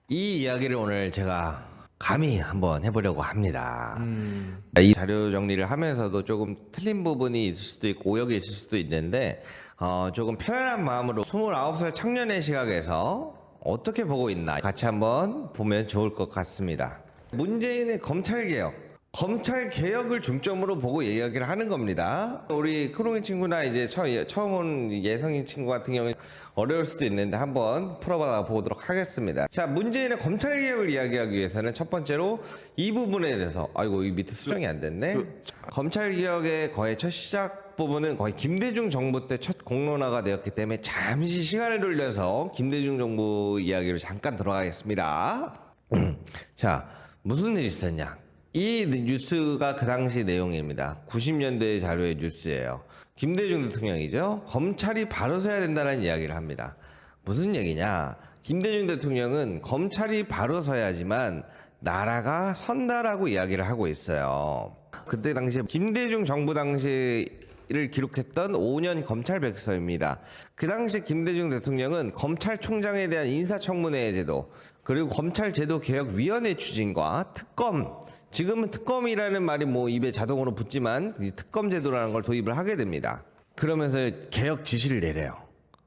이 이야기를 오늘 제가 감히 한번 해보려고 합니다. 이 자료 정리를 하면서도 조금 틀린 부분이 있을 수도 있고 오역이 있을 수도 있는데 조금 편안한 마음으로 29살 청년의 시각에서 어떻게 보고 있나 같이 한번 보면 좋을 것 같습니다. 문재인의 검찰개혁을 중점으로 보고 이야기를 하는 겁니다. 우리 크롱이 친구나 이제 처음 온 예성인 친구 같은 경우는 어려울 수도 있는데 한번 풀어봐 보도록 하겠습니다. 자, 문재인의 검찰개혁을 이야기하기 위해서는 첫 번째로 이 부분에 대해서 아이고 이 밑에 수정이 안 됐네. 검찰개혁의 거의 첫 시작 부분은 거의 김대중 정부 때 첫 공론화가 되었기 때문에 잠시 시간을 돌려서 김대중 정부 이야기로 잠깐 들어가겠습니다. 자, 무슨 일이 있었냐? 이 뉴스가 그 당시 내용입니다. 90년대 자료의 뉴스예요. 김대중 대통령이죠. 검찰이 바로 서야 된다는 이야기를 합니다. 무슨 얘기냐? 김대중 대통령은 검찰이 바로 서야지만 나라가 선다라고 이야기를 하고 있어요. 그때 당시에 김대중 정부 당시를 기록했던 5년 검찰백서입니다. 그 당시 김대중 대통령은 검찰총장에 대한 인사청문회 제도, 그리고 검찰제도개혁위원회 추진과 특검, 지금은 특검이라는 말이 뭐 입에 자동으로 붙지만 특검 제도라는 걸 도입을 하게 됩니다. 그러면서 개혁 지시를 내려요.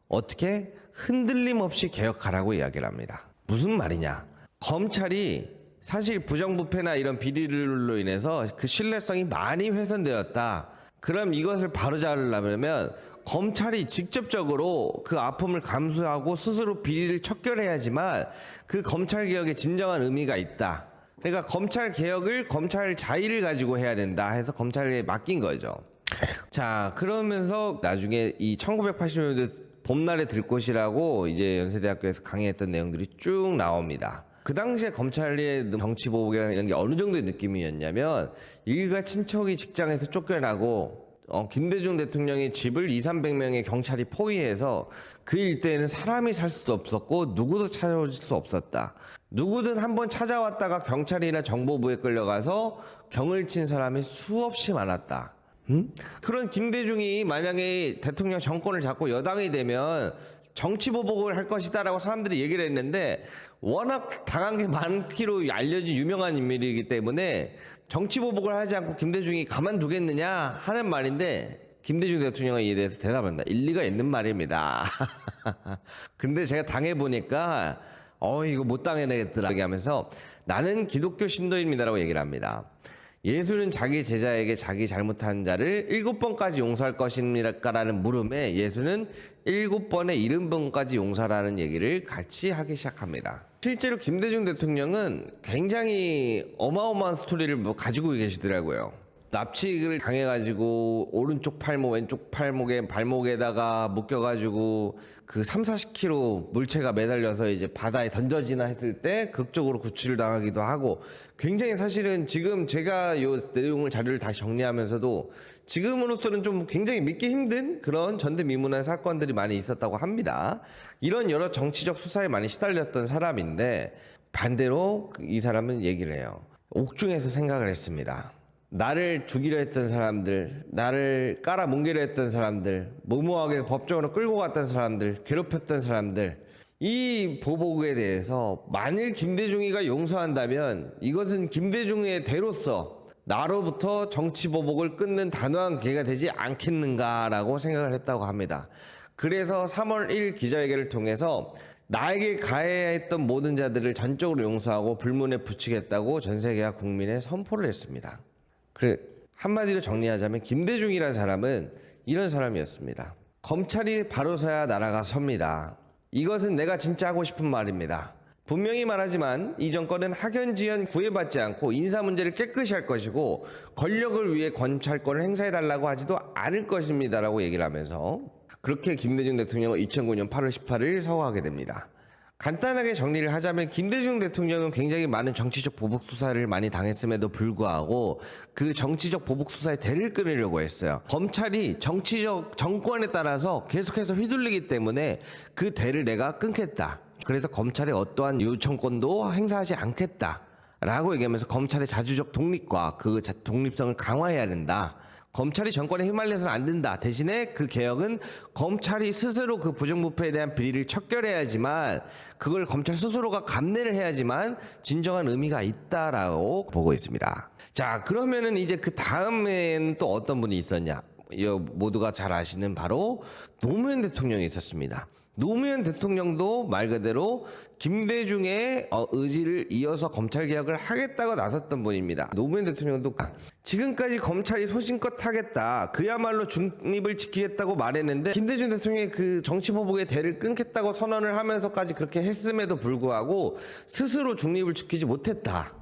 어떻게? 흔들림 없이 개혁하라고 이야기를 합니다. 무슨 말이냐? 검찰이 사실 부정부패나 이런 비리로 인해서 그 신뢰성이 많이 훼손되었다. 그럼 이것을 바로잡으려면 검찰이 직접적으로 그 아픔을 감수하고 스스로 비리를 척결해야지만 그 검찰개혁에 진정한 의미가 있다. 그러니까 검찰개혁을 검찰 자의를 가지고 해야 된다 해서 검찰에 맡긴 거죠. 자, 그러면서 나중에 이 1980년대 봄날의 들꽃이라고 이제 연세대학교에서 강의했던 내용들이 쭉 나옵니다. 그 당시에 검찰의 정치보복이라는 게 어느 정도의 느낌이었냐면 일가 친척이 직장에서 쫓겨나고 김대중 대통령의 집을 200~300명의 경찰이 포위해서 그 일대에는 사람이 살 수도 없었고 누구도 찾아올 수 없었다. 누구든 한번 찾아왔다가 경찰이나 정보부에 끌려가서 경을 친 사람이 수없이 많았다. 그런 김대중이 만약에 대통령 정권을 잡고 여당이 되면 정치보복을 할 것이다 라고 사람들이 얘기를 했는데 워낙 당한 게 많기로 알려진 유명한 인물이기 때문에 정치보복을 하지 않고 김대중이 가만두겠느냐 하는 말인데 김대중 대통령은 이에 대해서 대답합니다. 일리가 있는 말입니다. 근데 제가 당해보니까 이거 못 당해내겠더라 하면서 나는 기독교 신도입니다라고 얘기를 합니다. 예수는 자기 제자에게 자기 잘못한 자를 7번까지 용서할 것입니까라는 물음에 예수는 7번에 70번까지 용서라는 얘기를 같이 하기 시작합니다. 실제로 김대중 대통령은 굉장히 어마어마한 스토리를 가지고 계시더라고요. 납치를 당해가지고 오른쪽 팔목 왼쪽 팔목에 발목에다가 묶여가지고 그 30~40kg 물체가 매달려서 이제 바다에 던져지나 했을 때 극적으로 구출을 당하기도 하고 굉장히 사실은 지금 제가 이 내용을 자료를 다시 정리하면서도 지금으로서는 좀 굉장히 믿기 힘든 그런 전대미문한 사건들이 많이 있었다고 합니다. 이런 여러 정치적 수사에 많이 시달렸던 사람인데 반대로 이 사람은 얘기를 해요. 옥중에서 생각을 했습니다. 나를 죽이려 했던 사람들, 나를 깔아뭉개려 했던 사람들, 무모하게 법정으로 끌고 갔던 사람들, 괴롭혔던 사람들, 이 보복에 대해서 만일 김대중이가 용서한다면 이것은 김대중의 대로서 나로부터 정치 보복을 끊는 단호한 계기가 되지 않겠는가라고 생각을 했다고 합니다. 그래서 3월 1일 기자회견을 통해서 나에게 가해했던 모든 자들을 전적으로 용서하고 불문에 붙이겠다고 전 세계와 국민에 선포를 했습니다. 그래, 한마디로 정리하자면 김대중이라는 사람은 이런 사람이었습니다. 검찰이 바로 서야 나라가 섭니다. 이것은 내가 진짜 하고 싶은 말입니다. 분명히 말하지만 이 정권은 학연지연 구애받지 않고 인사 문제를 깨끗이 할 것이고 권력을 위해 검찰권을 행사해달라고 하지도 않을 것입니다 라고 얘기를 하면서 그렇게 김대중 대통령은 2009년 8월 18일 서거하게 됩니다. 간단하게 정리를 하자면 김대중 대통령은 굉장히 많은 정치적 보복 수사를 많이 당했음에도 불구하고 그 정치적 보복 수사에 대를 끊으려고 했어요. 검찰이 정치적 정권에 따라서 계속해서 휘둘리기 때문에 그 대를 내가 끊겠다. 그래서 검찰의 어떠한 요청권도 행사하지 않겠다. 라고 얘기하면서 검찰의 자주적 독립과 그 독립성을 강화해야 된다. 검찰이 정권에 휘말려서는 안 된다. 대신에 그 개혁은 검찰이 스스로 그 부정부패에 대한 비리를 척결해야지만 그걸 검찰 스스로가 감내를 해야지만 진정한 의미가 있다라고 보고 있습니다. 자, 그러면은 이제 그 다음에는 또 어떤 분이 있었냐? 모두가 잘 아시는 바로 노무현 대통령이 있었습니다. 노무현 대통령도 말 그대로 김대중의 의지를 이어서 검찰개혁을 하겠다고 나섰던 분입니다. 노무현 대통령도 지금까지 검찰이 소신껏 하겠다, 그야말로 중립을 지키겠다고 말했는데 김대중 대통령이 그 정치보복의 대를 끊겠다고 선언을 하면서까지 그렇게 했음에도 불구하고 스스로 중립을 지키지 못했다.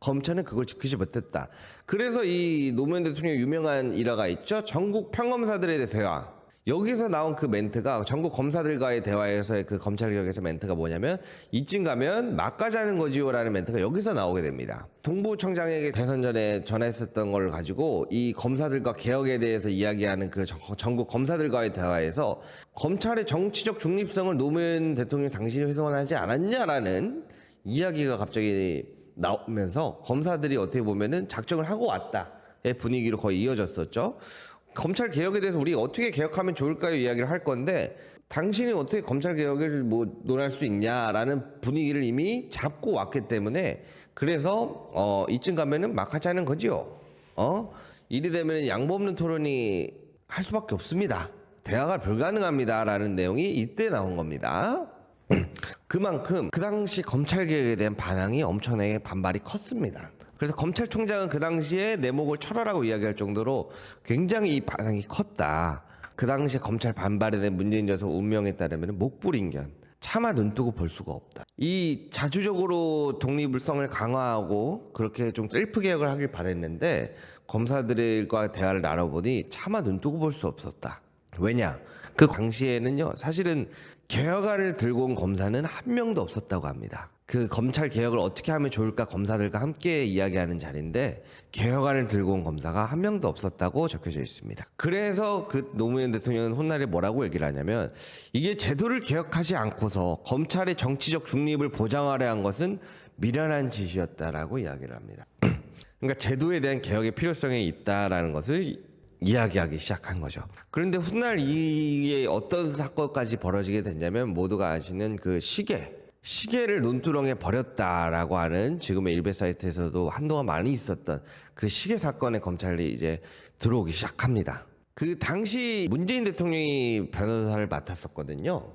검찰은 그걸 지키지 못했다. 그래서 이 노무현 대통령 유명한 일화가 있죠. 전국 평검사들의 대화. 여기서 나온 그 멘트가 전국 검사들과의 대화에서의 그 검찰개혁에서 멘트가 뭐냐면 이쯤 가면 막가자는 거지요라는 멘트가 여기서 나오게 됩니다. 동부청장에게 대선 전에 전했었던 걸 가지고 이 검사들과 개혁에 대해서 이야기하는 그 전국 검사들과의 대화에서 검찰의 정치적 중립성을 노무현 대통령 당신이 훼손하지 않았냐라는 이야기가 갑자기 나오면서 검사들이 어떻게 보면은 작정을 하고 왔다의 분위기로 거의 이어졌었죠. 검찰 개혁에 대해서 우리 어떻게 개혁하면 좋을까요? 이야기를 할 건데 당신이 어떻게 검찰 개혁을 뭐 논할 수 있냐라는 분위기를 이미 잡고 왔기 때문에 그래서 이쯤 가면은 막 하자는 거지요. 이리 되면 양보 없는 토론이 할 수밖에 없습니다. 대화가 불가능합니다라는 내용이 이때 나온 겁니다. 그만큼 그 당시 검찰 개혁에 대한 반항이 엄청나게 반발이 컸습니다. 그래서 검찰총장은 그 당시에 내목을 철회라고 이야기할 정도로 굉장히 이 반항이 컸다. 그 당시에 검찰 반발에 대한 문재인 정부 운명에 따르면 목불인견, 차마 눈뜨고 볼 수가 없다. 이 자주적으로 독립성을 강화하고 그렇게 좀 셀프 개혁을 하길 바랬는데 검사들과 대화를 나눠보니 차마 눈뜨고 볼 수 없었다. 왜냐? 그 당시에는요, 사실은 개혁안을 들고 온 검사는 한 명도 없었다고 합니다. 그 검찰 개혁을 어떻게 하면 좋을까 검사들과 함께 이야기하는 자리인데 개혁안을 들고 온 검사가 한 명도 없었다고 적혀져 있습니다. 그래서 그 노무현 대통령은 훗날에 뭐라고 얘기를 하냐면 이게 제도를 개혁하지 않고서 검찰의 정치적 중립을 보장하려 한 것은 미련한 짓이었다라고 이야기를 합니다. 그러니까 제도에 대한 개혁의 필요성이 있다라는 것을 이야기하기 시작한 거죠. 그런데 훗날 이게 어떤 사건까지 벌어지게 됐냐면 모두가 아시는 그 시계를 논두렁에 버렸다라고 하는 지금의 일베 사이트에서도 한동안 많이 있었던 그 시계 사건에 검찰이 이제 들어오기 시작합니다. 그 당시 문재인 대통령이 변호사를 맡았었거든요.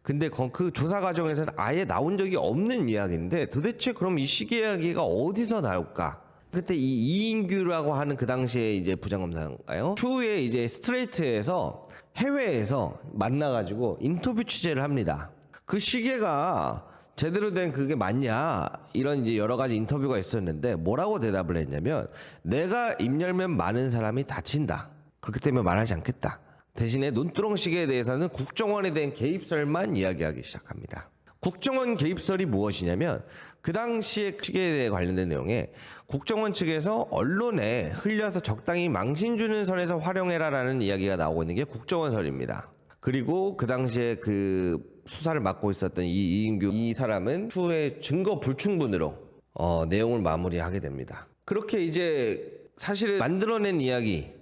근데 그 조사 과정에서는 아예 나온 적이 없는 이야기인데 도대체 그럼 이 시계 이야기가 어디서 나올까? 그때 이 이인규라고 하는 그 당시에 이제 부장검사인가요? 추후에 이제 스트레이트에서 해외에서 만나가지고 인터뷰 취재를 합니다. 그 시계가 제대로 된 그게 맞냐? 이런 이제 여러 가지 인터뷰가 있었는데 뭐라고 대답을 했냐면 내가 입 열면 많은 사람이 다친다. 그렇기 때문에 말하지 않겠다. 대신에 논두렁 시계에 대해서는 국정원에 대한 개입설만 이야기하기 시작합니다. 국정원 개입설이 무엇이냐면 그 당시에 시계에 대해 관련된 내용에 국정원 측에서 언론에 흘려서 적당히 망신 주는 선에서 활용해라라는 이야기가 나오고 있는 게 국정원설입니다. 그리고 그 당시에 그 수사를 맡고 있었던 이인규 이 사람은 추후에 증거 불충분으로 내용을 마무리하게 됩니다. 그렇게 이제 사실은 만들어낸 이야기,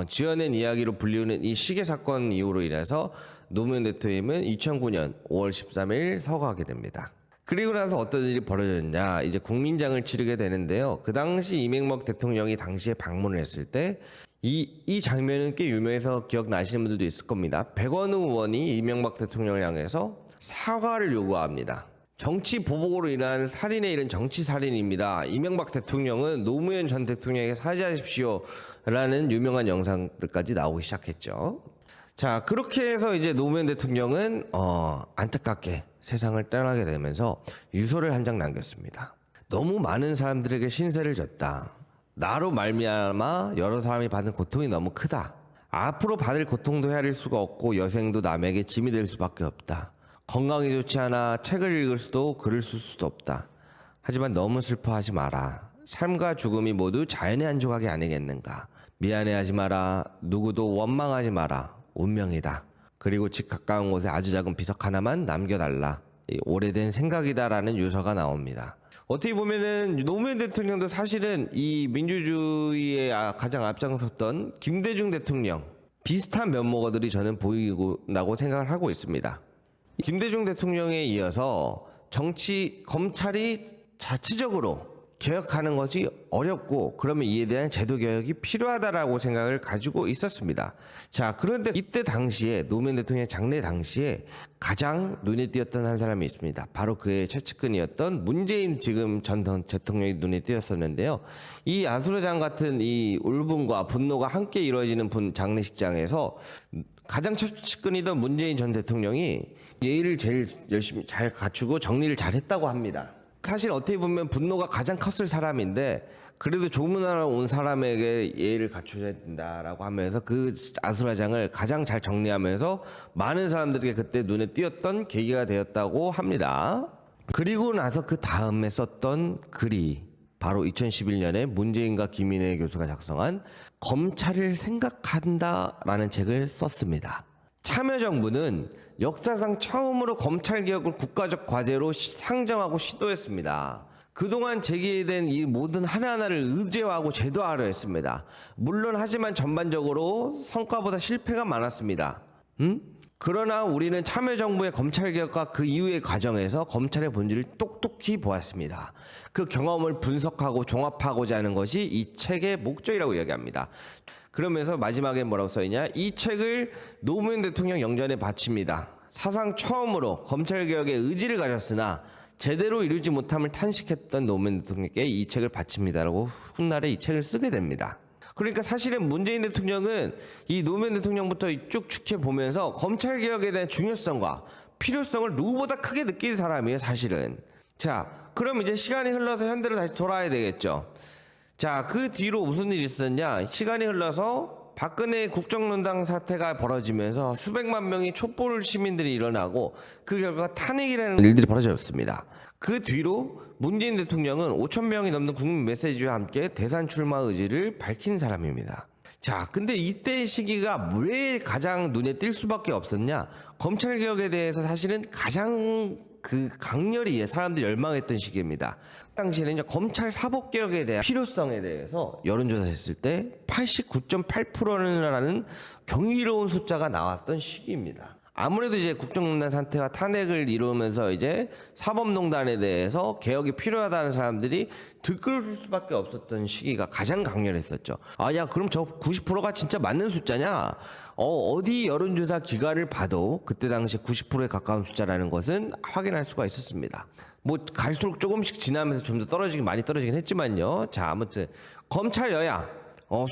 지어낸 이야기로 불리우는 이 시계 사건 이후로 인해서 노무현 대통령은 2009년 5월 13일 서거하게 됩니다. 그리고 나서 어떤 일이 벌어졌냐, 이제 국민장을 치르게 되는데요. 그 당시 이명박 대통령이 당시에 방문을 했을 때 이 장면은 꽤 유명해서 기억나시는 분들도 있을 겁니다. 백원우 의원이 이명박 대통령을 향해서 사과를 요구합니다. 정치 보복으로 인한 살인에 이른 정치 살인입니다. 이명박 대통령은 노무현 전 대통령에게 사죄하십시오 라는 유명한 영상들까지 나오기 시작했죠. 자, 그렇게 해서 이제 노무현 대통령은 안타깝게 세상을 떠나게 되면서 유서를 한 장 남겼습니다. 너무 많은 사람들에게 신세를 졌다. 나로 말미암아 여러 사람이 받은 고통이 너무 크다. 앞으로 받을 고통도 헤아릴 수가 없고 여생도 남에게 짐이 될 수밖에 없다. 건강이 좋지 않아 책을 읽을 수도 글을 쓸 수도 없다. 하지만 너무 슬퍼하지 마라. 삶과 죽음이 모두 자연의 한 조각이 아니겠는가. 미안해하지 마라. 누구도 원망하지 마라. 운명이다. 그리고 집 가까운 곳에 아주 작은 비석 하나만 남겨달라. 오래된 생각이다라는 유서가 나옵니다. 어떻게 보면은 노무현 대통령도 사실은 이 민주주의에 가장 앞장섰던 김대중 대통령 비슷한 면모들이 저는 보이고 생각을 하고 있습니다. 김대중 대통령에 이어서 검찰이 자체적으로 개혁하는 것이 어렵고 그러면 이에 대한 제도 개혁이 필요하다라고 생각을 가지고 있었습니다. 자, 그런데 이때 당시에 노무현 대통령 장례 당시에 가장 눈에 띄었던 한 사람이 있습니다. 바로 그의 최측근이었던 문재인 지금 전 대통령이 눈에 띄었었는데요. 이 아수라장 같은 이 울분과 분노가 함께 이루어지는 장례식장에서 가장 최측근이던 문재인 전 대통령이 예의를 제일 열심히 잘 갖추고 정리를 잘했다고 합니다. 사실 어떻게 보면 분노가 가장 컸을 사람인데 그래도 조문하러 온 사람에게 예의를 갖춰야 된다라고 하면서 그 아수라장을 가장 잘 정리하면서 많은 사람들에게 그때 눈에 띄었던 계기가 되었다고 합니다. 그리고 나서 그 다음에 썼던 글이 바로 2011년에 문재인과 김인혜 교수가 작성한 검찰을 생각한다라는 책을 썼습니다. 참여정부는 역사상 처음으로 검찰개혁을 국가적 과제로 상정하고 시도했습니다. 그동안 제기된 이 모든 하나하나를 의제화하고 제도화하려 했습니다. 물론 하지만 전반적으로 성과보다 실패가 많았습니다. 그러나 우리는 참여정부의 검찰개혁과 그 이후의 과정에서 검찰의 본질을 똑똑히 보았습니다. 그 경험을 분석하고 종합하고자 하는 것이 이 책의 목적이라고 이야기합니다. 그러면서 마지막에 뭐라고 써있냐? 이 책을 노무현 대통령 영전에 바칩니다. 사상 처음으로 검찰개혁의 의지를 가졌으나 제대로 이루지 못함을 탄식했던 노무현 대통령께 이 책을 바칩니다라고 훗날에 이 책을 쓰게 됩니다. 그러니까 사실은 문재인 대통령은 이 노무현 대통령부터 쭉 지켜보면서 검찰개혁에 대한 중요성과 필요성을 누구보다 크게 느낀 사람이에요, 사실은. 자, 그럼 이제 시간이 흘러서 현대로 다시 돌아와야 되겠죠. 자, 그 뒤로 무슨 일이 있었냐? 시간이 흘러서 박근혜 국정농단 사태가 벌어지면서 수백만 명의 촛불 시민들이 일어나고 그 결과 탄핵이라는 일들이 벌어졌습니다. 그 뒤로 문재인 대통령은 5천 명이 넘는 국민 메시지와 함께 대선 출마 의지를 밝힌 사람입니다. 자, 근데 이때 시기가 왜 가장 눈에 띌 수밖에 없었냐? 검찰개혁에 대해서 사실은 가장 강렬히 사람들이 열망했던 시기입니다. 그 당시에는 이제 검찰 사법개혁에 대한 필요성에 대해서 여론조사했을 때 89.8%라는 경이로운 숫자가 나왔던 시기입니다. 아무래도 이제 국정농단 사태와 탄핵을 이루면서 이제 사법농단에 대해서 개혁이 필요하다는 사람들이 들끓을 수밖에 없었던 시기가 가장 강렬했었죠. 아, 야, 그럼 저 90%가 진짜 맞는 숫자냐? 어디 여론조사 기관을 봐도 그때 당시 90%에 가까운 숫자라는 것은 확인할 수가 있었습니다. 뭐 갈수록 조금씩 지나면서 좀 더 많이 떨어지긴 했지만요. 자, 아무튼 검찰 여야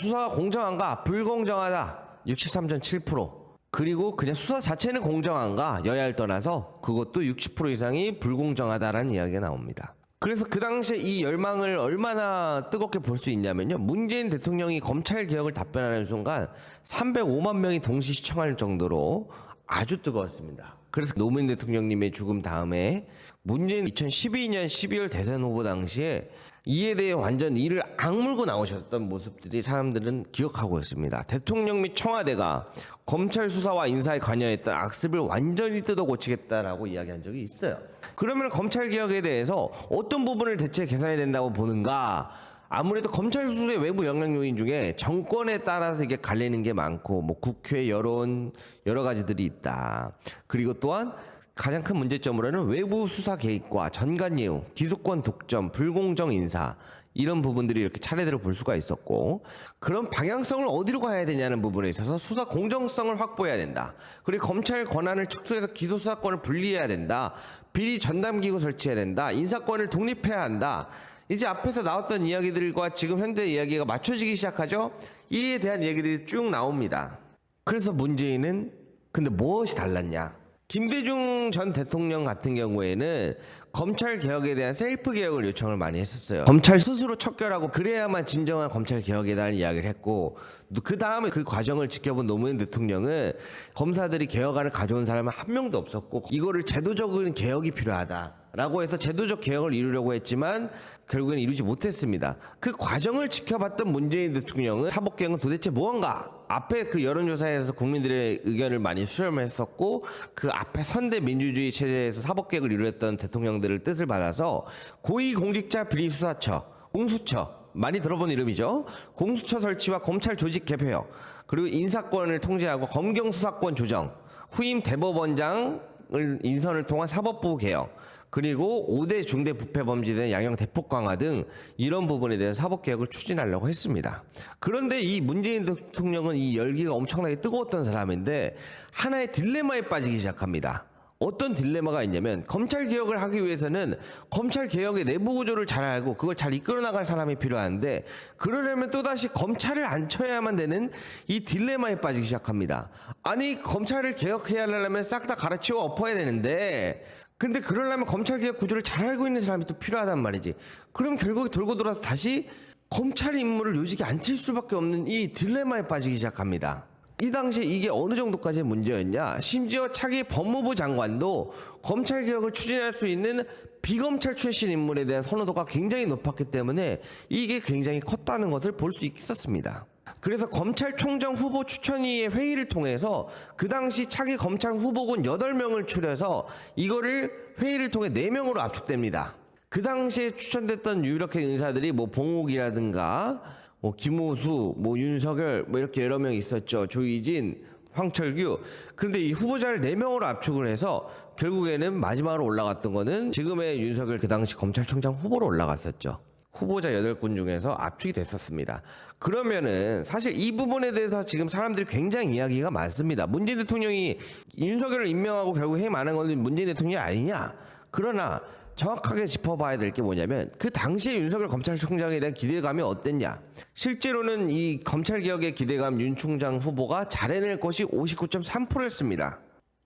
수사가 공정한가? 불공정하다 63.7%. 그리고 그냥 수사 자체는 공정한가? 여야를 떠나서 그것도 60% 이상이 불공정하다라는 이야기가 나옵니다. 그래서 그 당시에 이 열망을 얼마나 뜨겁게 볼 수 있냐면요. 문재인 대통령이 검찰 개혁을 답변하는 순간 305만 명이 동시 시청할 정도로 아주 뜨거웠습니다. 그래서 노무현 대통령님의 죽음 다음에 문재인 2012년 12월 대선 후보 당시에 이에 대해 완전 이를 악물고 나오셨던 모습들이 사람들은 기억하고 있습니다. 대통령 및 청와대가 검찰 수사와 인사에 관여했던 악습을 완전히 뜯어 고치겠다라고 이야기한 적이 있어요. 그러면 검찰 개혁에 대해서 어떤 부분을 대체 개선해야 된다고 보는가? 아무래도 검찰 수사의 외부 영향 요인 중에 정권에 따라서 이게 갈리는 게 많고 뭐 국회 여론 여러 가지들이 있다. 그리고 또한 가장 큰 문제점으로는 외부 수사 개입과 전관 예우, 기소권 독점, 불공정 인사 이런 부분들이 이렇게 차례대로 볼 수가 있었고 그런 방향성을 어디로 가야 되냐는 부분에 있어서 수사 공정성을 확보해야 된다. 그리고 검찰 권한을 축소해서 기소 수사권을 분리해야 된다. 비리 전담기구 설치해야 된다. 인사권을 독립해야 한다. 이제 앞에서 나왔던 이야기들과 지금 현대 이야기가 맞춰지기 시작하죠. 이에 대한 얘기들이 쭉 나옵니다. 그래서 문재인은 근데 무엇이 달랐냐? 김대중 전 대통령 같은 경우에는 검찰 개혁에 대한 셀프 개혁을 요청을 많이 했었어요. 검찰 스스로 척결하고 그래야만 진정한 검찰 개혁에 대한 이야기를 했고, 그 다음에 그 과정을 지켜본 노무현 대통령은 검사들이 개혁안을 가져온 사람은 한 명도 없었고, 이거를 제도적인 개혁이 필요하다라고 해서 제도적 개혁을 이루려고 했지만 결국엔 이루지 못했습니다. 그 과정을 지켜봤던 문재인 대통령은 사법개혁은 도대체 무언가? 앞에 그 여론조사에서 국민들의 의견을 많이 수렴했었고, 그 앞에 선대 민주주의 체제에서 사법개혁을 이루었던 대통령들의 뜻을 받아서 고위공직자 비리수사처, 공수처, 많이 들어본 이름이죠. 공수처 설치와 검찰 조직 개폐역, 그리고 인사권을 통제하고 검경 수사권 조정, 후임 대법원장을 인선을 통한 사법부 개혁, 그리고 5대 중대 부패 범죄에 대한 양형 대폭 강화 등 이런 부분에 대한 사법개혁을 추진하려고 했습니다. 그런데 이 문재인 대통령은 이 열기가 엄청나게 뜨거웠던 사람인데 하나의 딜레마에 빠지기 시작합니다. 어떤 딜레마가 있냐면, 검찰 개혁을 하기 위해서는 검찰 개혁의 내부 구조를 잘 알고 그걸 잘 이끌어 나갈 사람이 필요한데, 그러려면 또다시 검찰을 앉혀야만 되는 이 딜레마에 빠지기 시작합니다. 아니, 검찰을 개혁해야 하려면 싹 다 갈아치워 엎어야 되는데, 근데 그러려면 검찰 개혁 구조를 잘 알고 있는 사람이 또 필요하단 말이지. 그럼 결국에 돌고 돌아서 다시 검찰 임무를 요직에 앉힐 수밖에 없는 이 딜레마에 빠지기 시작합니다. 이 당시에 이게 어느 정도까지의 문제였냐? 심지어 차기 법무부 장관도 검찰 개혁을 추진할 수 있는 비검찰 출신 인물에 대한 선호도가 굉장히 높았기 때문에 이게 굉장히 컸다는 것을 볼 수 있었습니다. 그래서 검찰총장 후보 추천위의 회의를 통해서 그 당시 차기 검찰 후보군 8명을 추려서 이거를 회의를 통해 4명으로 압축됩니다. 그 당시에 추천됐던 유력한 인사들이 뭐 봉옥이라든가 뭐 김호수, 뭐 윤석열, 뭐 이렇게 여러 명 있었죠. 조희진, 황철규. 그런데 이 후보자를 4명으로 압축을 해서 결국에는 마지막으로 올라갔던 거는 지금의 윤석열 그 당시 검찰총장 후보로 올라갔었죠. 후보자 8군 중에서 압축이 됐었습니다. 그러면은 사실 이 부분에 대해서 지금 사람들이 굉장히 이야기가 많습니다. 문재인 대통령이 윤석열을 임명하고 결국 해임 안 한 건 문재인 대통령이 아니냐? 그러나 정확하게 짚어봐야 될 게 뭐냐면, 그 당시에 윤석열 검찰총장에 대한 기대감이 어땠냐? 실제로는 이 검찰개혁의 기대감 윤 총장 후보가 잘해낼 것이 59.3%였습니다.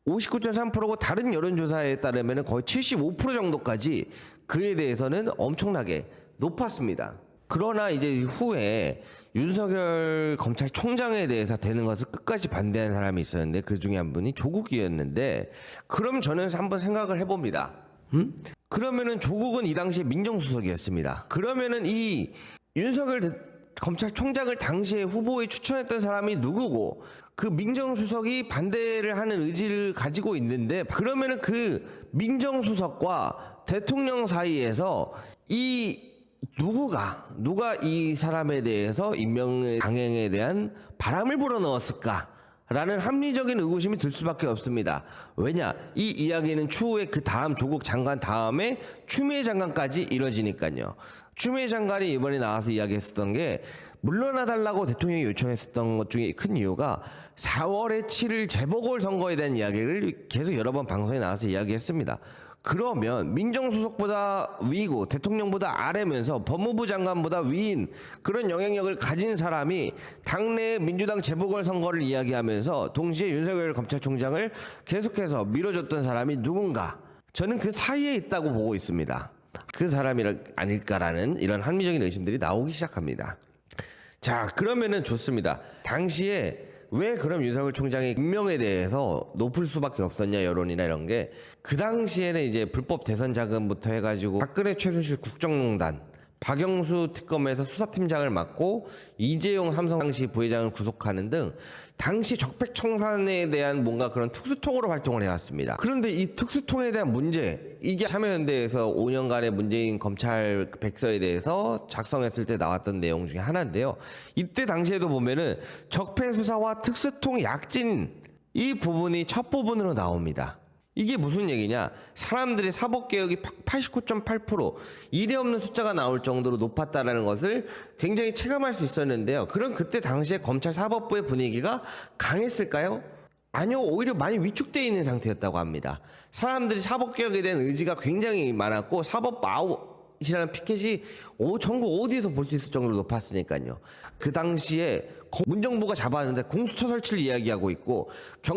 59.3%고 다른 여론조사에 따르면 거의 75% 정도까지 그에 대해서는 엄청나게 높았습니다. 그러나 이제 후에 윤석열 검찰총장에 대해서 되는 것을 끝까지 반대하는 사람이 있었는데, 그 중에 한 분이 조국이었는데, 그럼 저는 한번 생각을 해봅니다. 그러면은 조국은 이 당시에 민정수석이었습니다. 그러면은 이 윤석열 검찰총장을 당시에 후보에 추천했던 사람이 누구고, 그 민정수석이 반대를 하는 의지를 가지고 있는데, 그러면은 그 민정수석과 대통령 사이에서 누가 이 사람에 대해서 임명 강행에 대한 바람을 불어넣었을까? 라는 합리적인 의구심이 들 수밖에 없습니다. 왜냐? 이 이야기는 추후에 그 다음 조국 장관 다음에 추미애 장관까지 이뤄지니까요. 추미애 장관이 이번에 나와서 이야기했었던 게, 물러나달라고 대통령이 요청했었던 것 중에 큰 이유가 4월에 7일 재보궐선거에 대한 이야기를 계속 여러 번 방송에 나와서 이야기했습니다. 그러면 민정수석보다 위고 대통령보다 아래면서 법무부 장관보다 위인 그런 영향력을 가진 사람이 당내 민주당 재보궐선거를 이야기하면서 동시에 윤석열 검찰총장을 계속해서 밀어줬던 사람이 누군가? 저는 그 사이에 있다고 보고 있습니다. 그 사람이 아닐까라는 이런 합리적인 의심들이 나오기 시작합니다. 자, 그러면은 좋습니다. 당시에 왜 그럼 윤석열 총장의 임명에 대해서 높을 수밖에 없었냐, 여론이나 이런 게, 그 당시에는 이제 불법 대선 자금부터 해가지고 박근혜 최순실 국정농단, 박영수 특검에서 수사팀장을 맡고 이재용 삼성시 부회장을 구속하는 등 당시 적폐청산에 대한 뭔가 그런 특수통으로 활동을 해왔습니다. 그런데 이 특수통에 대한 문제, 이게 참여연대에서 5년간의 문재인 검찰 백서에 대해서 작성했을 때 나왔던 내용 중에 하나인데요. 이때 당시에도 보면은 적폐수사와 특수통 약진, 이 부분이 첫 부분으로 나옵니다. 이게 무슨 얘기냐? 사람들이 사법개혁이 89.8%, 이례 없는 숫자가 나올 정도로 높았다는 것을 굉장히 체감할 수 있었는데요. 그럼 그때 당시에 검찰 사법부의 분위기가 강했을까요? 아니요, 오히려 많이 위축되어 있는 상태였다고 합니다. 사람들이 사법개혁에 대한 의지가 굉장히 많았고, 사법부 이라는 피켓이 전국 어디에서 볼 수 있을 정도로 높았으니까요. 그 당시에 문정부가 잡았는데 공수처 설치를 이야기하고 있고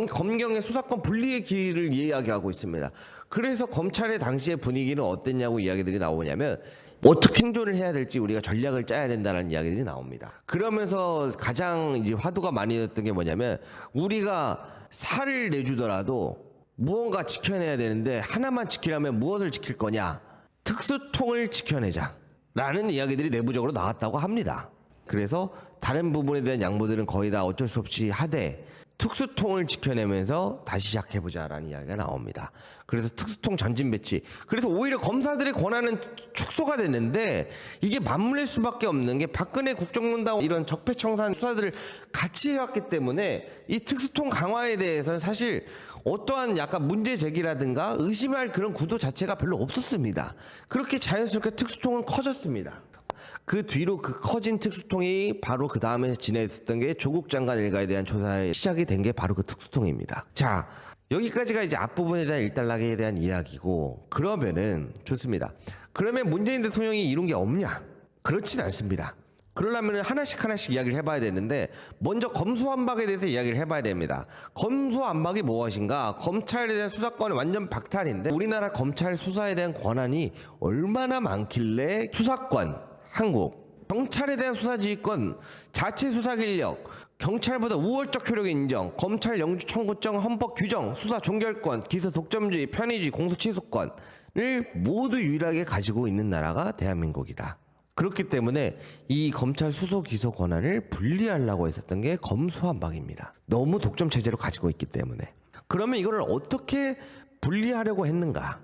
검경의 수사권 분리의 길을 이야기하고 있습니다. 그래서 검찰의 당시의 분위기는 어땠냐고 이야기들이 나오냐면 어떻게 행존을 해야 될지 우리가 전략을 짜야 된다는 이야기들이 나옵니다. 그러면서 가장 이제 화두가 많이 됐던 게 뭐냐면 우리가 살을 내주더라도 무언가 지켜내야 되는데 하나만 지키려면 무엇을 지킬 거냐? 특수통을 지켜내자 라는 이야기들이 내부적으로 나왔다고 합니다. 그래서 다른 부분에 대한 양보들은 거의 다 어쩔 수 없이 하되 특수통을 지켜내면서 다시 시작해보자 라는 이야기가 나옵니다. 그래서 특수통 전진 배치, 그래서 오히려 검사들의 권한은 축소가 됐는데 이게 맞물릴 수밖에 없는 게 박근혜 국정농단 이런 적폐청산 수사들을 같이 해왔기 때문에 이 특수통 강화에 대해서는 사실 어떠한 약간 문제 제기라든가 의심할 그런 구도 자체가 별로 없었습니다. 그렇게 자연스럽게 특수통은 커졌습니다. 그 뒤로 그 커진 특수통이 바로 그 다음에 진행했었던 게 조국 장관 일가에 대한 조사에 시작이 된 게 바로 그 특수통입니다. 자, 여기까지가 이제 앞부분에 대한 일단락에 대한 이야기고, 그러면은 좋습니다. 그러면 문재인 대통령이 이룬 게 없냐? 그렇진 않습니다. 그러려면 하나씩 이야기를 해봐야 되는데 먼저 검수완박에 대해서 이야기를 해봐야 됩니다. 검수완박이 무엇인가? 검찰에 대한 수사권은 완전 박탈인데 우리나라 검찰 수사에 대한 권한이 얼마나 많길래 수사권, 한국, 경찰에 대한 수사지휘권, 자체 수사기력, 경찰보다 우월적 효력 인정, 검찰 영주 청구권, 헌법 규정, 수사 종결권, 기소 독점주의, 편의주의, 공소취소권을 모두 유일하게 가지고 있는 나라가 대한민국이다. 그렇기 때문에 이 검찰 수소 기소 권한을 분리하려고 했었던 게 검수완박입니다. 너무 독점 체제로 가지고 있기 때문에. 그러면 이거를 어떻게 분리하려고 했는가?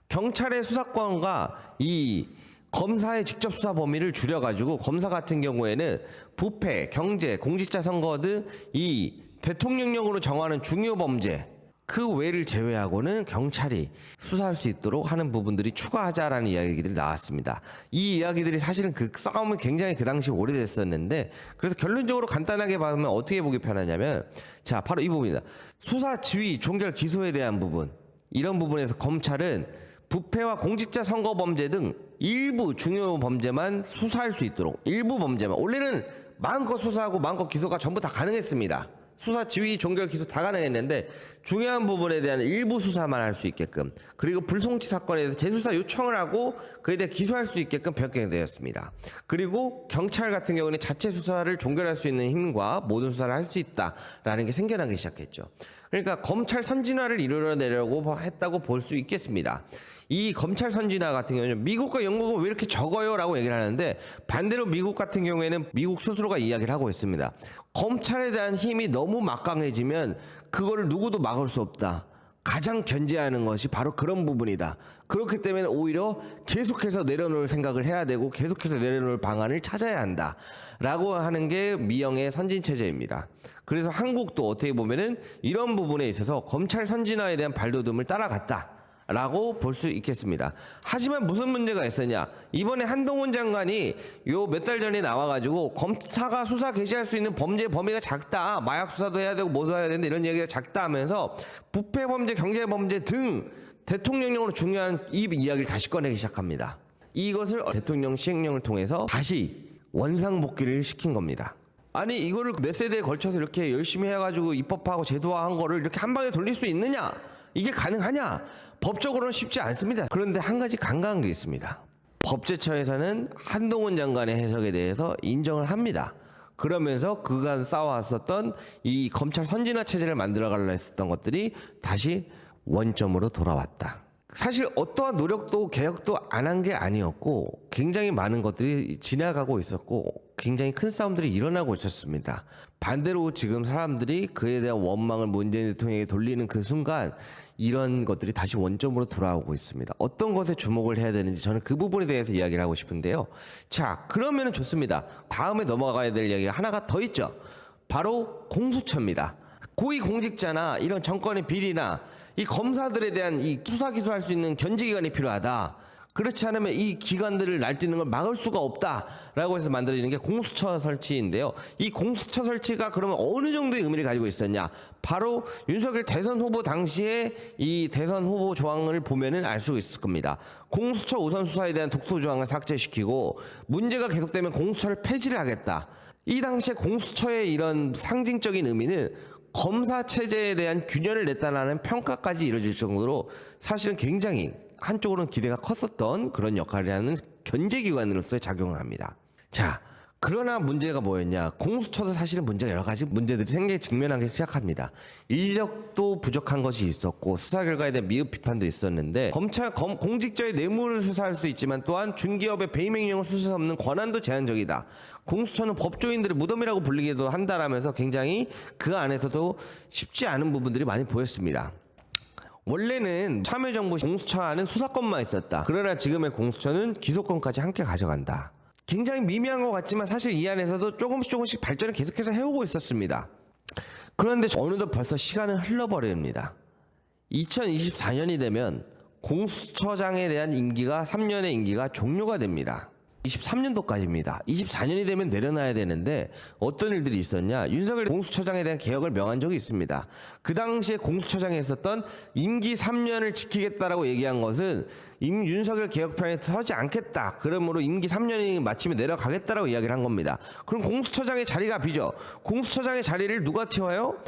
경찰의 수사권과 이 검사의 직접 수사 범위를 줄여가지고 검사 같은 경우에는 부패, 경제, 공직자 선거 등 이 대통령령으로 정하는 중요 범죄 그 외를 제외하고는 경찰이 수사할 수 있도록 하는 부분들이 추가하자라는 이야기들이 나왔습니다. 이 이야기들이 사실은 그 싸움이 굉장히 그 당시 오래됐었는데 그래서 결론적으로 간단하게 보면 어떻게 보기 편하냐면 자 바로 이 부분입니다. 수사 지휘, 종결, 기소에 대한 부분 이런 부분에서 검찰은 부패와 공직자 선거 범죄 등 일부 중요 범죄만 수사할 수 있도록 일부 범죄만 원래는 마음껏 수사하고 마음껏 기소가 전부 다 가능했습니다. 수사 지휘, 종결, 기소 다 가능했는데 중요한 부분에 대한 일부 수사만 할 수 있게끔 그리고 불송치 사건에 대해서 재수사 요청을 하고 그에 대해 기소할 수 있게끔 변경되었습니다. 그리고 경찰 같은 경우는 자체 수사를 종결할 수 있는 힘과 모든 수사를 할 수 있다라는 게 생겨나기 시작했죠. 그러니까 검찰 선진화를 이루어내려고 했다고 볼 수 있겠습니다. 이 검찰 선진화 같은 경우는 미국과 영국은 왜 이렇게 적어요? 라고 얘기를 하는데 반대로 미국 같은 경우에는 미국 스스로가 이야기를 하고 있습니다. 검찰에 대한 힘이 너무 막강해지면 그거를 누구도 막을 수 없다. 가장 견제하는 것이 바로 그런 부분이다. 그렇기 때문에 오히려 계속해서 내려놓을 생각을 해야 되고 계속해서 내려놓을 방안을 찾아야 한다. 라고 하는 게 미영의 선진체제입니다. 그래서 한국도 어떻게 보면은 이런 부분에 있어서 검찰 선진화에 대한 발돋움을 따라갔다. 라고 볼 수 있겠습니다. 하지만 무슨 문제가 있었냐? 이번에 한동훈 장관이 요 몇 달 전에 나와가지고 검사가 수사 개시할 수 있는 범죄 범위가 작다. 마약 수사도 해야 되고 뭐도 해야 되는데 이런 얘기가 작다 하면서 부패 범죄, 경제 범죄 등 대통령령으로 중요한 이 이야기를 다시 꺼내기 시작합니다. 이것을 대통령 시행령을 통해서 다시 원상복귀를 시킨 겁니다. 아니 이거를 몇 세대에 걸쳐서 이렇게 열심히 해가지고 입법하고 제도화한 거를 이렇게 한 방에 돌릴 수 있느냐? 이게 가능하냐? 법적으로는 쉽지 않습니다. 그런데 한 가지 간과한 게 있습니다. 법제처에서는 한동훈 장관의 해석에 대해서 인정을 합니다. 그러면서 그간 쌓아왔었던 이 검찰 선진화 체제를 만들어가려 했었던 것들이 다시 원점으로 돌아왔다. 사실 어떠한 노력도 개혁도 안 한 게 아니었고 굉장히 많은 것들이 지나가고 있었고 굉장히 큰 싸움들이 일어나고 있었습니다. 반대로 지금 사람들이 그에 대한 원망을 문재인 대통령에게 돌리는 그 순간 이런 것들이 다시 원점으로 돌아오고 있습니다. 어떤 것에 주목을 해야 되는지 저는 그 부분에 대해서 이야기를 하고 싶은데요. 자, 그러면 좋습니다. 다음에 넘어가야 될 이야기가 하나가 더 있죠. 바로 공수처입니다. 고위공직자나 이런 정권의 비리나 이 검사들에 대한 이 수사 기소할 수 있는 견제기관이 필요하다. 그렇지 않으면 이 기관들을 날뛰는 걸 막을 수가 없다라고 해서 만들어지는 게 공수처 설치인데요. 이 공수처 설치가 그러면 어느 정도의 의미를 가지고 있었냐? 바로 윤석열 대선 후보 당시에 이 대선 후보 조항을 보면은 알 수 있을 겁니다. 공수처 우선 수사에 대한 독소 조항을 삭제시키고 문제가 계속되면 공수처를 폐지를 하겠다. 이 당시에 공수처의 이런 상징적인 의미는 검사 체제에 대한 균열을 냈다라는 평가까지 이루어질 정도로 사실은 굉장히 한쪽으로는 기대가 컸었던 그런 역할이라는 견제기관으로서의 작용을 합니다. 자, 그러나 문제가 뭐였냐? 공수처도 사실은 문제가 여러 가지 문제들이 생기게 직면하기 시작합니다. 인력도 부족한 것이 있었고 수사 결과에 대한 미흡 비판도 있었는데 공직자의 뇌물을 수사할 수 있지만 또한 중기업의 배임 행령을 수사할 수 없는 권한도 제한적이다. 공수처는 법조인들의 무덤이라고 불리기도 한다라면서 굉장히 그 안에서도 쉽지 않은 부분들이 많이 보였습니다. 원래는 참여정부 공수처는 수사권만 있었다. 그러나 지금의 공수처는 기소권까지 함께 가져간다. 굉장히 미미한 것 같지만 사실 이 안에서도 조금씩 발전을 계속해서 해오고 있었습니다. 그런데 어느덧 벌써 시간은 흘러버립니다. 2024년이 되면 공수처장에 대한 임기가 3년의 임기가 종료가 됩니다. 23년도까지입니다. 24년이 되면 내려놔야 되는데 어떤 일들이 있었냐? 윤석열 공수처장에 대한 개혁을 명한 적이 있습니다. 그 당시에 공수처장에 있었던 임기 3년을 지키겠다라고 얘기한 것은 윤석열 개혁편에 서지 않겠다. 그러므로 임기 3년이 마치면 내려가겠다라고 이야기를 한 겁니다. 그럼 공수처장의 자리가 비죠. 공수처장의 자리를 누가 튀어요?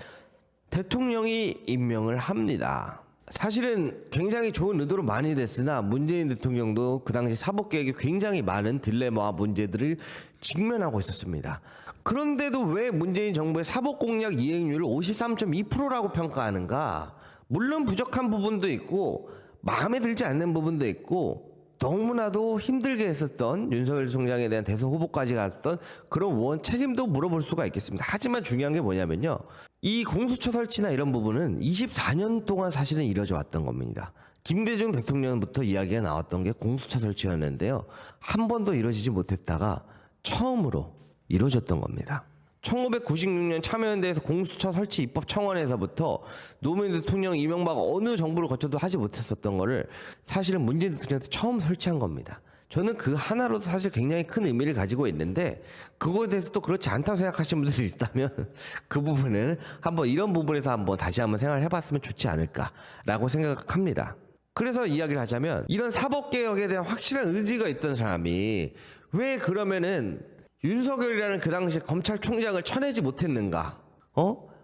대통령이 임명을 합니다. 사실은 굉장히 좋은 의도로 많이 됐으나 문재인 대통령도 그 당시 사법개혁에 굉장히 많은 딜레마와 문제들을 직면하고 있었습니다. 그런데도 왜 문재인 정부의 사법공약 이행률을 53.2%라고 평가하는가? 물론 부족한 부분도 있고 마음에 들지 않는 부분도 있고 너무나도 힘들게 했었던 윤석열 총장에 대한 대선 후보까지 갔던 그런 원 책임도 물어볼 수가 있겠습니다. 하지만 중요한 게 뭐냐면요. 이 공수처 설치나 이런 부분은 24년 동안 사실은 이뤄져 왔던 겁니다. 김대중 대통령부터 이야기가 나왔던 게 공수처 설치였는데요. 한 번도 이루어지지 못했다가 처음으로 이루어졌던 겁니다. 1996년 참여연대에서 공수처 설치 입법 청원에서부터 노무현 대통령, 이명박 어느 정부를 거쳐도 하지 못했었던 거를 사실은 문재인 대통령한테 처음 설치한 겁니다. 저는 그 하나로도 사실 굉장히 큰 의미를 가지고 있는데 그거에 대해서 또 그렇지 않다고 생각하시는 분들이 있다면 그 부분은 한번 이런 부분에서 한번 다시 한번 생각을 해봤으면 좋지 않을까라고 생각합니다. 그래서 이야기를 하자면 이런 사법개혁에 대한 확실한 의지가 있던 사람이 왜 그러면은 윤석열이라는 그 당시 검찰총장을 쳐내지 못했는가?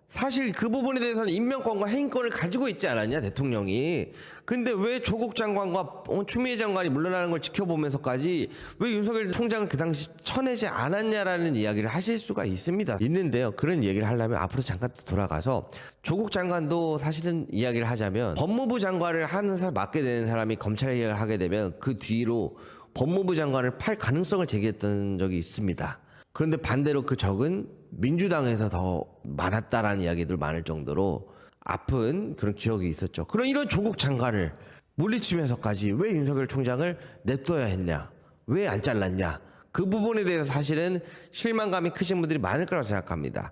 사실 그 부분에 대해서는 임명권과 해임권을 가지고 있지 않았냐 대통령이. 근데 왜 조국 장관과 추미애 장관이 물러나는 걸 지켜보면서까지 왜 윤석열 총장을 그 당시 쳐내지 않았냐라는 이야기를 하실 수가 있는데요. 그런 얘기를 하려면 앞으로 잠깐 돌아가서 조국 장관도 사실은 이야기를 하자면 법무부 장관을 맡게 되는 사람이 검찰 개혁을 하게 되면 그 뒤로 법무부 장관을 팔 가능성을 제기했던 적이 있습니다. 그런데 반대로 그 적은 민주당에서 더 많았다라는 이야기들 많을 정도로 아픈 그런 기억이 있었죠. 그럼 이런 조국 장관을 물리치면서까지 왜 윤석열 총장을 냅둬야 했냐? 왜 안 잘랐냐? 그 부분에 대해서 사실은 실망감이 크신 분들이 많을 거라고 생각합니다.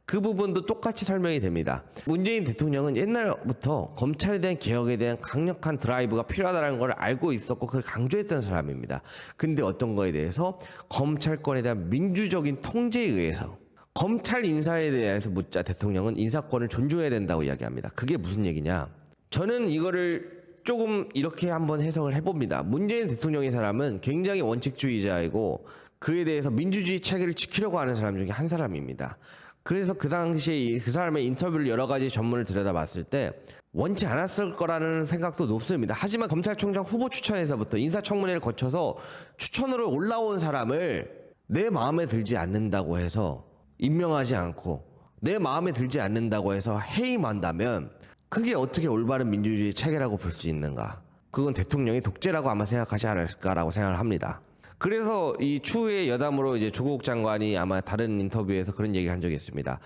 그 부분도 똑같이 설명이 됩니다. 문재인 대통령은 옛날부터 검찰에 대한 개혁에 대한 강력한 드라이브가 필요하다는 걸 알고 있었고 그걸 강조했던 사람입니다. 근데 어떤 거에 대해서 검찰권에 대한 민주적인 통제에 의해서 검찰 인사에 대해서 묻자 대통령은 인사권을 존중해야 된다고 이야기합니다. 그게 무슨 얘기냐? 저는 이거를 조금 이렇게 한번 해석을 해봅니다. 문재인 대통령의 사람은 굉장히 원칙주의자이고 그에 대해서 민주주의 체계를 지키려고 하는 사람 중에 한 사람입니다. 그래서 그 당시에 그 사람의 인터뷰를 여러 가지 전문을 들여다봤을 때 원치 않았을 거라는 생각도 높습니다. 하지만 검찰총장 후보 추천에서부터 인사청문회를 거쳐서 추천으로 올라온 사람을 내 마음에 들지 않는다고 해서 임명하지 않고 내 마음에 들지 않는다고 해서 해임한다면 그게 어떻게 올바른 민주주의 체계라고 볼 수 있는가? 그건 대통령이 독재라고 아마 생각하지 않을까라고 생각을 합니다. 그래서 이 추후에 여담으로 이제 조국 장관이 아마 다른 인터뷰에서 그런 얘기를 한 적이 있습니다.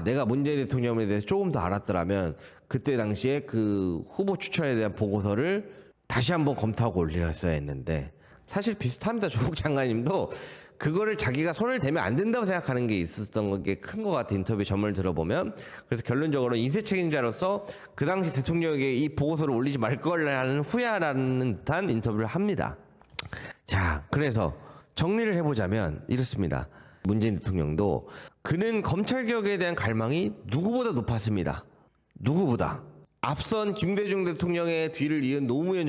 내가 문재인 대통령에 대해서 조금 더 알았더라면 그때 당시에 그 후보 추천에 대한 보고서를 다시 한번 검토하고 올렸어야 했는데 사실 비슷합니다. 조국 장관님도 그거를 자기가 손을 대면 안 된다고 생각하는 게 있었던 게 큰 것 같아. 인터뷰 전문을 들어보면. 그래서 결론적으로 인쇄 책임자로서 그 당시 대통령에게 이 보고서를 올리지 말 거라는 후회라는 듯한 인터뷰를 합니다. 자, 그래서 정리를 해보자면 이렇습니다. 문재인 대통령도 그는 검찰개혁에 대한 갈망이 누구보다 높았습니다. 누구보다. 앞선 김대중 대통령의 뒤를 이은 노무현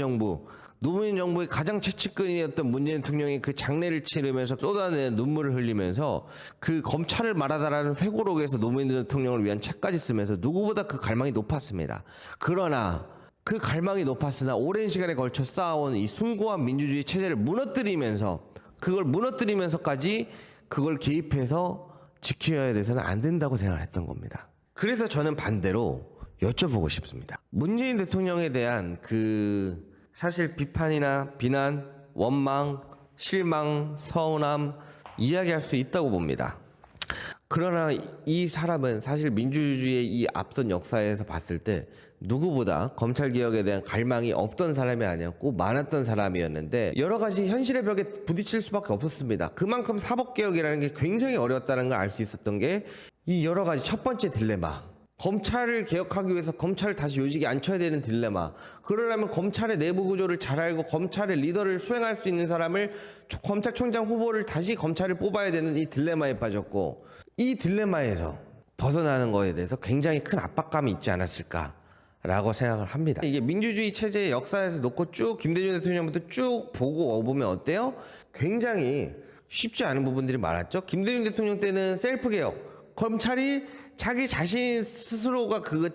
정부의 가장 최측근이었던 문재인 대통령이 그 장례를 치르면서 쏟아내는 눈물을 흘리면서 그 검찰을 말하다라는 회고록에서 노무현 대통령을 위한 책까지 쓰면서 누구보다 그 갈망이 높았습니다. 그러나 그 갈망이 높았으나 오랜 시간에 걸쳐 쌓아온 이 숭고한 민주주의 체제를 무너뜨리면서까지 그걸 개입해서 지켜야 돼서는 안 된다고 생각을 했던 겁니다. 그래서 저는 반대로 여쭤보고 싶습니다. 문재인 대통령에 대한 사실 비판이나 비난, 원망, 실망, 서운함 이야기할 수 있다고 봅니다. 그러나 이 사람은 사실 민주주의의 이 앞선 역사에서 봤을 때 누구보다 검찰개혁에 대한 갈망이 없던 사람이 아니었고 많았던 사람이었는데 여러 가지 현실의 벽에 부딪힐 수밖에 없었습니다. 그만큼 사법개혁이라는 게 굉장히 어려웠다는 걸 알 수 있었던 게 이 여러 가지 첫 번째 딜레마. 검찰을 개혁하기 위해서 검찰을 다시 요직에 앉혀야 되는 딜레마. 그러려면 검찰의 내부 구조를 잘 알고 검찰의 리더를 수행할 수 있는 사람을 검찰총장 후보를 다시 검찰을 뽑아야 되는 이 딜레마에 빠졌고 이 딜레마에서 벗어나는 거에 대해서 굉장히 큰 압박감이 있지 않았을까라고 생각을 합니다. 이게 민주주의 체제의 역사에서 놓고 쭉 김대중 대통령부터 쭉 보고 보면 어때요? 굉장히 쉽지 않은 부분들이 많았죠. 김대중 대통령 때는 셀프 개혁. 검찰이 자기 자신 스스로가 그거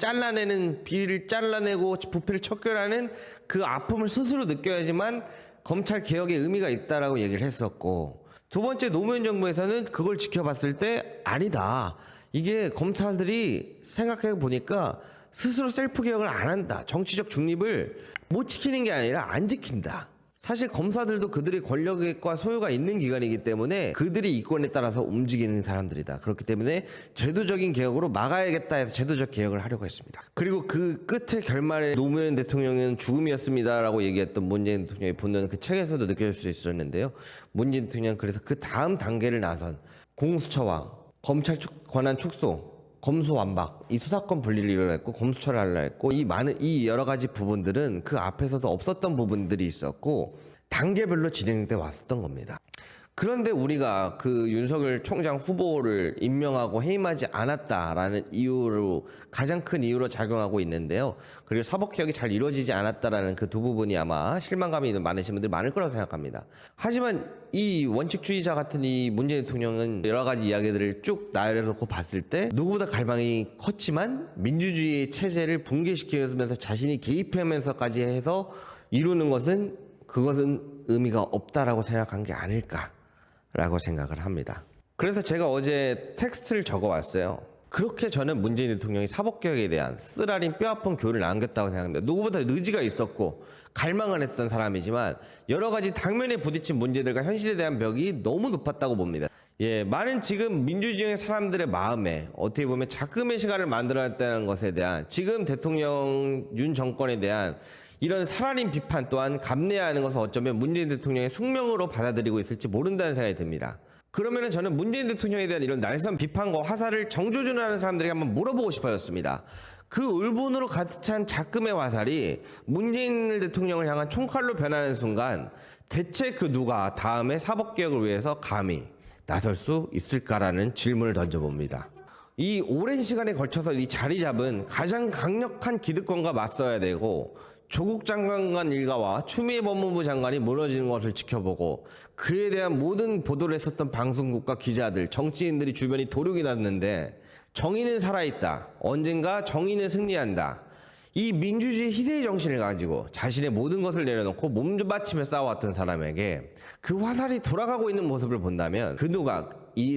비리를 잘라내고 부패를 척결하는 그 아픔을 스스로 느껴야지만 검찰 개혁의 의미가 있다라고 얘기를 했었고 두 번째 노무현 정부에서는 그걸 지켜봤을 때 아니다. 이게 검사들이 생각해 보니까 스스로 셀프 개혁을 안 한다. 정치적 중립을 못 지키는 게 아니라 안 지킨다. 사실 검사들도 그들의 권력과 소유가 있는 기관이기 때문에 그들이 이권에 따라서 움직이는 사람들이다. 그렇기 때문에 제도적인 개혁으로 막아야겠다 해서 제도적 개혁을 하려고 했습니다. 그리고 그 끝의 결말에 노무현 대통령은 죽음이었습니다라고 얘기했던 문재인 대통령의 본능은 그 책에서도 느껴질 수 있었는데요. 문재인 대통령은 그래서 그 다음 단계를 나선 공수처와 검찰 권한 축소, 검수완박, 이 수사권 분리를 이뤄냈고 검수처를 하려 했고 이 여러 가지 부분들은 그 앞에서도 없었던 부분들이 있었고 단계별로 진행돼 왔었던 겁니다. 그런데 우리가 그 윤석열 총장 후보를 임명하고 해임하지 않았다라는 이유로 가장 큰 이유로 작용하고 있는데요. 그리고 사법개혁이 잘 이루어지지 않았다라는 그 두 부분이 아마 실망감이 많으신 분들이 많을 거라고 생각합니다. 하지만 이 원칙주의자 같은 이 문재인 대통령은 여러 가지 이야기들을 쭉 나열해놓고 봤을 때 누구보다 갈망이 컸지만 민주주의 체제를 붕괴시키면서 자신이 개입하면서까지 해서 이루는 그것은 의미가 없다라고 생각한 게 아닐까 라고 생각을 합니다. 그래서 제가 어제 텍스트를 적어왔어요. 그렇게 저는 문재인 대통령이 사법개혁에 대한 쓰라린 뼈아픈 교훈을 남겼다고 생각합니다. 누구보다 의지가 있었고 갈망을 했던 사람이지만 여러 가지 당면에 부딪힌 문제들과 현실에 대한 벽이 너무 높았다고 봅니다. 많은 지금 민주주의 사람들의 마음에 어떻게 보면 작금의 시간을 만들어냈다는 것에 대한 지금 대통령 윤 정권에 대한 이런 살아린 비판 또한 감내해야 하는 것은 어쩌면 문재인 대통령의 숙명으로 받아들이고 있을지 모른다는 생각이 듭니다. 그러면 저는 문재인 대통령에 대한 이런 날선 비판과 화살을 정조준하는 사람들에게 한번 물어보고 싶어졌습니다. 그 울분으로 가득 찬 작금의 화살이 문재인 대통령을 향한 총칼로 변하는 순간 대체 그 누가 다음에 사법개혁을 위해서 감히 나설 수 있을까라는 질문을 던져봅니다. 이 오랜 시간에 걸쳐서 이 자리 잡은 가장 강력한 기득권과 맞서야 되고 조국 장관 일가와 추미애 법무부 장관이 무너지는 것을 지켜보고 그에 대한 모든 보도를 했었던 방송국과 기자들, 정치인들이 주변이 도륙이 났는데 정의는 살아있다. 언젠가 정의는 승리한다. 이 민주주의 희대의 정신을 가지고 자신의 모든 것을 내려놓고 몸바치며 싸워왔던 사람에게 그 화살이 돌아가고 있는 모습을 본다면 그 누가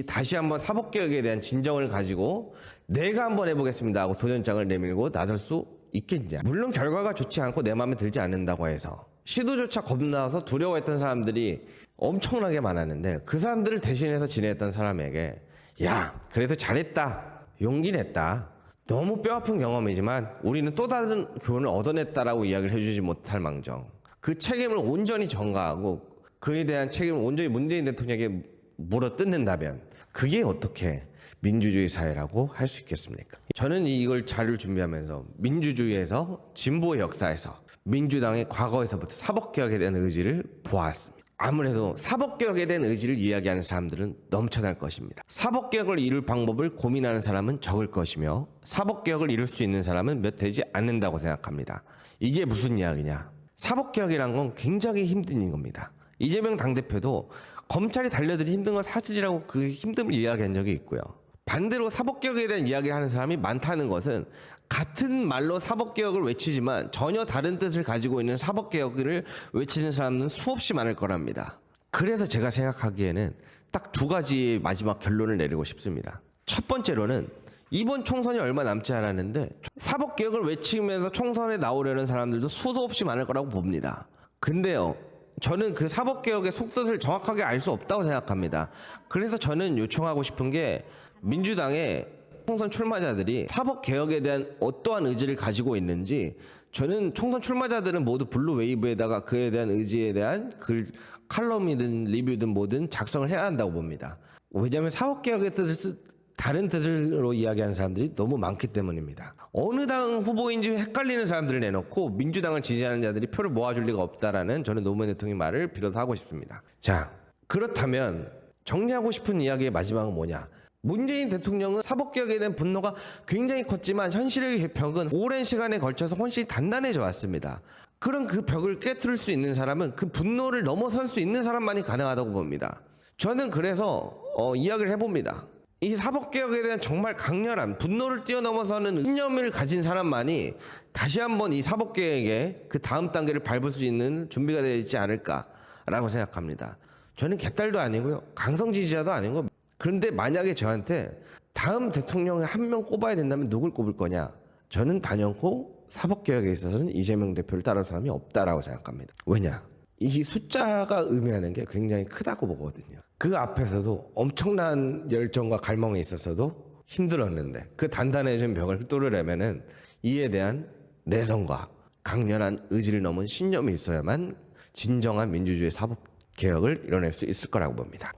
다시 한번 사법개혁에 대한 진정을 가지고 내가 한번 해보겠습니다 하고 도전장을 내밀고 나설 수 있겠냐. 물론 결과가 좋지 않고 내 마음에 들지 않는다고 해서 시도조차 겁나서 두려워했던 사람들이 엄청나게 많았는데 그 사람들을 대신해서 지내했던 사람에게 야 그래도 잘했다. 용기 냈다. 너무 뼈아픈 경험이지만 우리는 또 다른 교훈을 얻어냈다라고 이야기를 해주지 못할 망정 그 책임을 온전히 전가하고 그에 대한 책임을 온전히 문재인 대통령에게 물어뜯는다면 그게 어떻게 민주주의 사회라고 할 수 있겠습니까? 저는 이걸 자료를 준비하면서 민주주의에서 진보의 역사에서 민주당의 과거에서부터 사법개혁에 대한 의지를 보았습니다. 아무래도 사법개혁에 대한 의지를 이야기하는 사람들은 넘쳐날 것입니다. 사법개혁을 이룰 방법을 고민하는 사람은 적을 것이며 사법개혁을 이룰 수 있는 사람은 몇 되지 않는다고 생각합니다. 이게 무슨 이야기냐? 사법개혁이란 건 굉장히 힘든 겁니다. 이재명 당대표도 검찰이 달려들이 힘든 건 사실이라고 그 힘듦을 이야기한 적이 있고요. 반대로 사법개혁에 대한 이야기를 하는 사람이 많다는 것은 같은 말로 사법개혁을 외치지만 전혀 다른 뜻을 가지고 있는 사법개혁을 외치는 사람은 수없이 많을 거랍니다. 그래서 제가 생각하기에는 딱 두 가지의 마지막 결론을 내리고 싶습니다. 첫 번째로는 이번 총선이 얼마 남지 않았는데 사법개혁을 외치면서 총선에 나오려는 사람들도 수도 없이 많을 거라고 봅니다. 근데요, 저는 그 사법개혁의 속뜻을 정확하게 알 수 없다고 생각합니다. 그래서 저는 요청하고 싶은 게 민주당의 총선 출마자들이 사법개혁에 대한 어떠한 의지를 가지고 있는지, 저는 총선 출마자들은 모두 블루웨이브에다가 그에 대한 의지에 대한 글, 칼럼이든 리뷰든 뭐든 작성을 해야 한다고 봅니다. 왜냐하면 사법개혁의 뜻을 다른 뜻으로 이야기하는 사람들이 너무 많기 때문입니다. 어느 당 후보인지 헷갈리는 사람들을 내놓고 민주당을 지지하는 자들이 표를 모아줄 리가 없다라는 저는 노무현 대통령의 말을 빌어서 하고 싶습니다. 자, 그렇다면 정리하고 싶은 이야기의 마지막은 뭐냐? 문재인 대통령은 사법개혁에 대한 분노가 굉장히 컸지만 현실의 벽은 오랜 시간에 걸쳐서 훨씬 단단해져 왔습니다. 그런 그 벽을 깨트릴 수 있는 사람은 그 분노를 넘어설 수 있는 사람만이 가능하다고 봅니다. 저는 그래서 이야기를 해봅니다. 이 사법개혁에 대한 정말 강렬한 분노를 뛰어넘어서는 신념을 가진 사람만이 다시 한번 이 사법개혁의 그 다음 단계를 밟을 수 있는 준비가 되어 있지 않을까라고 생각합니다. 저는 개딸도 아니고요, 강성 지지자도 아니고, 그런데 만약에 저한테 다음 대통령에 한 명 꼽아야 된다면 누굴 꼽을 거냐? 저는 단연코 사법개혁에 있어서는 이재명 대표를 따를 사람이 없다라고 생각합니다. 왜냐? 이 숫자가 의미하는 게 굉장히 크다고 보거든요. 그 앞에서도 엄청난 열정과 갈망이 있었어도 힘들었는데 그 단단해진 벽을 뚫으려면은 이에 대한 내성과 강렬한 의지를 넘은 신념이 있어야만 진정한 민주주의 사법개혁을 이뤄낼 수 있을 거라고 봅니다.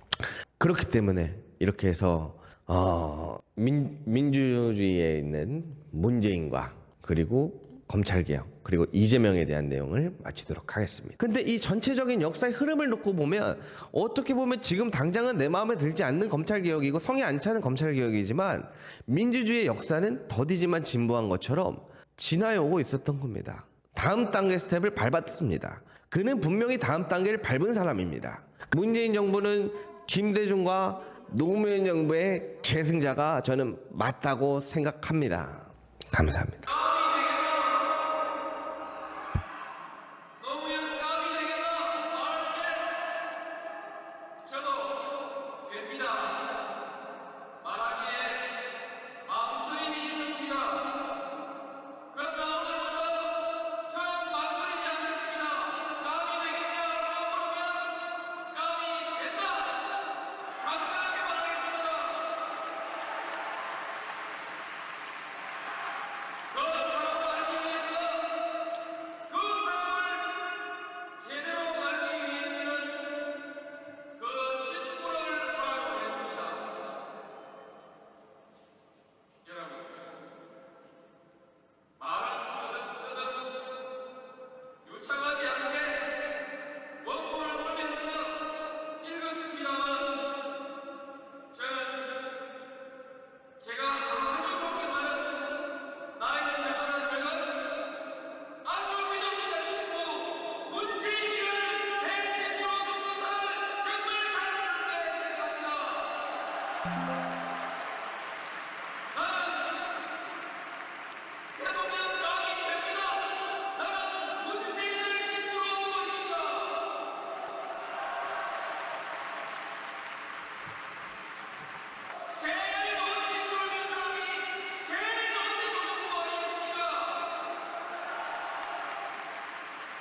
그렇기 때문에 이렇게 해서 민주주의에 있는 문재인과 그리고 검찰개혁 그리고 이재명에 대한 내용을 마치도록 하겠습니다. 근데 이 전체적인 역사의 흐름을 놓고 보면 어떻게 보면 지금 당장은 내 마음에 들지 않는 검찰개혁이고 성이 안 차는 검찰개혁이지만 민주주의의 역사는 더디지만 진보한 것처럼 지나여 오고 있었던 겁니다. 다음 단계 스텝을 밟았습니다. 그는 분명히 다음 단계를 밟은 사람입니다. 문재인 정부는 김대중과 노무현 정부의 계승자가 저는 맞다고 생각합니다. 감사합니다. Thank you.